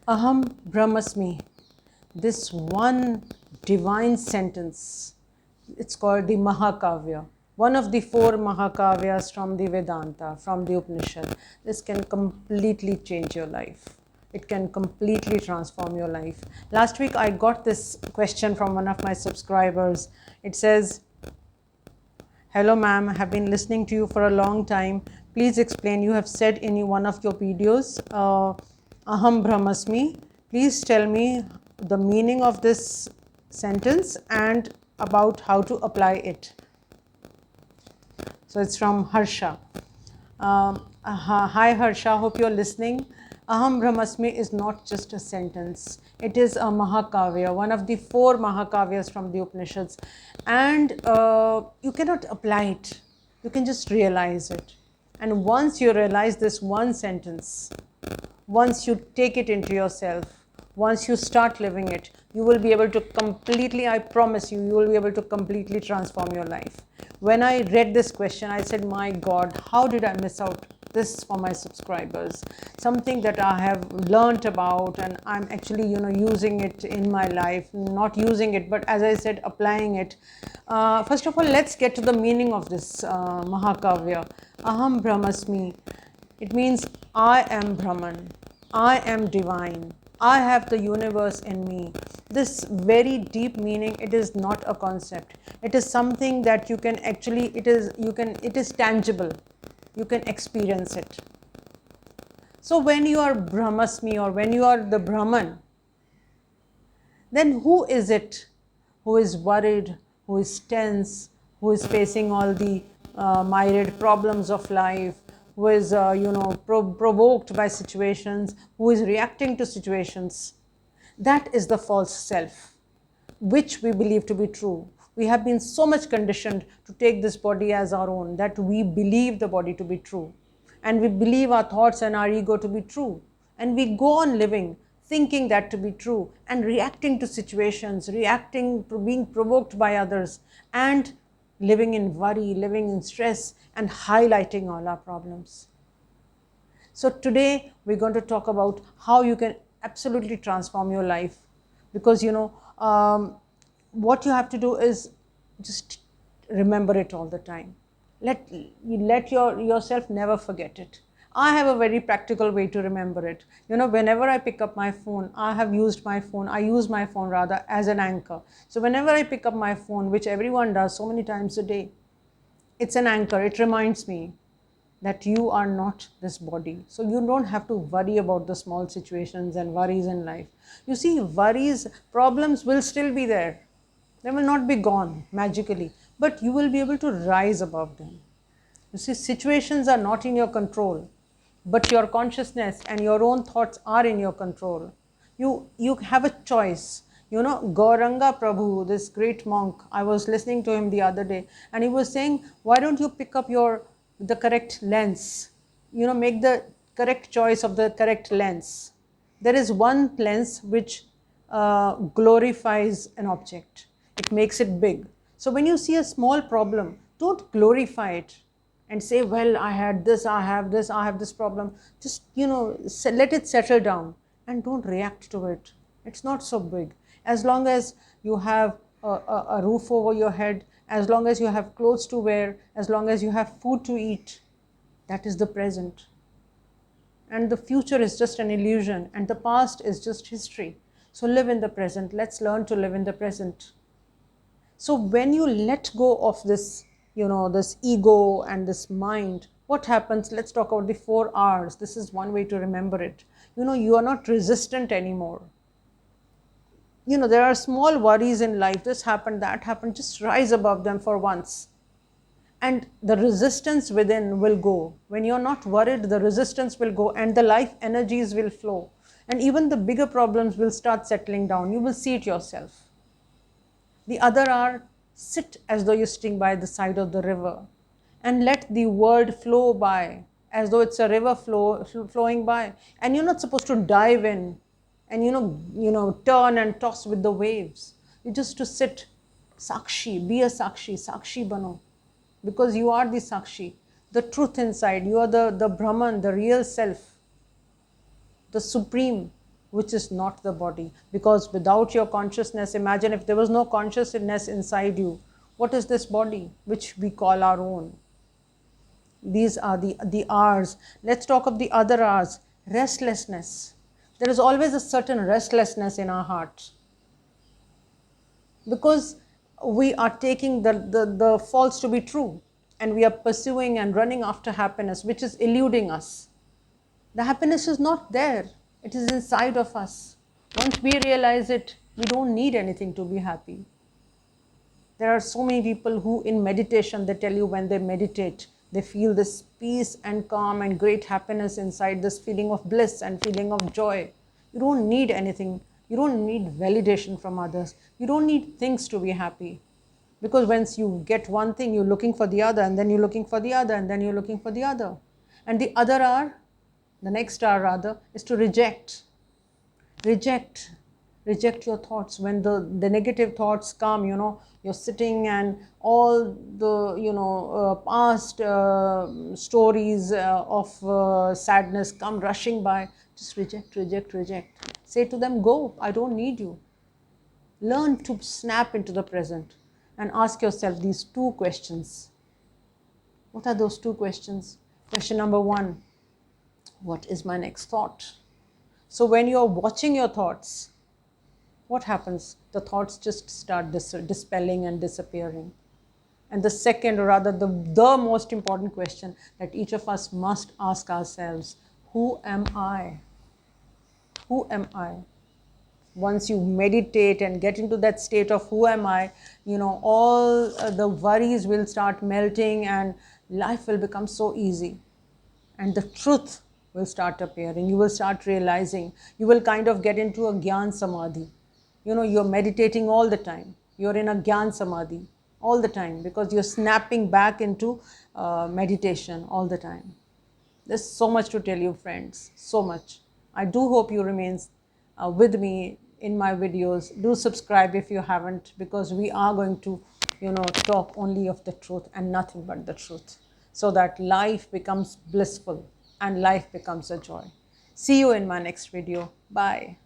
Aham Brahmasmi, this one divine sentence, it's called the Mahakavya, one of the four Mahakavyas from the Vedanta, from the Upnishad. This can completely change your life. It can completely transform your life. Last week I got this question from one of my subscribers. It says, "Hello ma'am, I have been listening to you for a long time. Please explain. You have said in one of your videos, Aham Brahmasmi. Please tell me the meaning of this sentence and about how to apply it." So it's from Harsha. Hi Harsha, hope you're listening. Aham Brahmasmi is not just a sentence. It is a Mahakavya, one of the four Mahakavyas from the Upanishads. And you cannot apply it. You can just realize it. And once you realize this one sentence, once you take it into yourself, once you start living it, you will be able to completely, I promise you, you will be able to completely transform your life. When I read this question, I said, my God, how did I miss out this for my subscribers? Something that I have learnt about, and I'm actually, using it in my life, not using it, but as I said, applying it. First of all, let's get to the meaning of this Mahakavya. Aham Brahmasmi. It means I am Brahman, I am divine, I have the universe in me. This very deep meaning, it is not a concept. It is something that you can actually, it is tangible. You can experience it. So when you are Brahmasmi, or when you are the Brahman, then who is it who is worried, who is tense, who is facing all the myriad problems of life, who is provoked by situations, who is reacting to situations? That is the false self, which we believe to be true. We have been so much conditioned to take this body as our own that we believe the body to be true, and we believe our thoughts and our ego to be true, and we go on living thinking that to be true and reacting to situations, reacting to being provoked by others, and living in worry, living in stress, and highlighting all our problems. So today we're going to talk about how you can absolutely transform your life, because what you have to do is just remember it all the time. Let yourself never forget it. I have a very practical way to remember it. Whenever I pick up my phone, I use my phone rather as an anchor. So whenever I pick up my phone, which everyone does so many times a day, it's an anchor. It reminds me that you are not this body. So you don't have to worry about the small situations and worries in life. You see, worries, problems will still be there. They will not be gone magically, but you will be able to rise above them. You see, situations are not in your control, but your consciousness and your own thoughts are in your control. You have a choice. Gauranga Prabhu, this great monk, I was listening to him the other day, and he was saying, why don't you pick up the correct lens? Make the correct choice of the correct lens. There is one lens which glorifies an object. It makes it big. So when you see a small problem, don't glorify it and say, well, I had this, I have this problem. Just, let it settle down and don't react to it. It's not so big. As long as you have a roof over your head, as long as you have clothes to wear, as long as you have food to eat, that is the present. And the future is just an illusion, and the past is just history. So live in the present. Let's learn to live in the present. So when you let go of this, this ego and this mind, what happens? Let's talk about the 4 R's. This is one way to remember it. You are not resistant anymore. There are small worries in life. This happened, that happened. Just rise above them for once. And the resistance within will go. When you're not worried, the resistance will go and the life energies will flow. And even the bigger problems will start settling down. You will see it yourself. The other are, sit as though you're sitting by the side of the river and let the world flow by as though it's a river flowing by. And you're not supposed to dive in and turn and toss with the waves. You just to sit, sakshi, be a sakshi bano, because you are the sakshi, the truth inside. You are the Brahman, the real self, the supreme, which is not the body. Because without your consciousness, imagine if there was no consciousness inside you, what is this body which we call our own? These are the R's. Let's talk of the other R's. Restlessness. There is always a certain restlessness in our heart, because we are taking the false to be true, and we are pursuing and running after happiness, which is eluding us. The happiness is not there. It is inside of us. Once we realize it, we don't need anything to be happy. There are so many people who in meditation, they tell you when they meditate, they feel this peace and calm and great happiness inside, this feeling of bliss and feeling of joy. You don't need anything. You don't need validation from others. You don't need things to be happy. Because once you get one thing, you're looking for the other, and then you're looking for the other, and then you're looking for the other. And the other R, the next R rather, is to reject. Reject your thoughts. When the negative thoughts come, you're sitting and all the past stories of sadness come rushing by. Just reject. Say to them, go, I don't need you. Learn to snap into the present and ask yourself these two questions. What are those two questions? Question number one, what is my next thought? So when you're watching your thoughts, what happens? The thoughts just start dispelling and disappearing. And the second, or rather the most important question that each of us must ask ourselves, who am I? Who am I? Once you meditate and get into that state of who am I, all the worries will start melting and life will become so easy. And the truth will start appearing. You will start realizing. You will kind of get into a Gyan Samadhi. You're meditating all the time. You're in a Gyan Samadhi all the time, because you're snapping back into meditation all the time. There's so much to tell you, friends. So much. I do hope you remain with me in my videos. Do subscribe if you haven't, because we are going to, talk only of the truth and nothing but the truth, so that life becomes blissful and life becomes a joy. See you in my next video. Bye.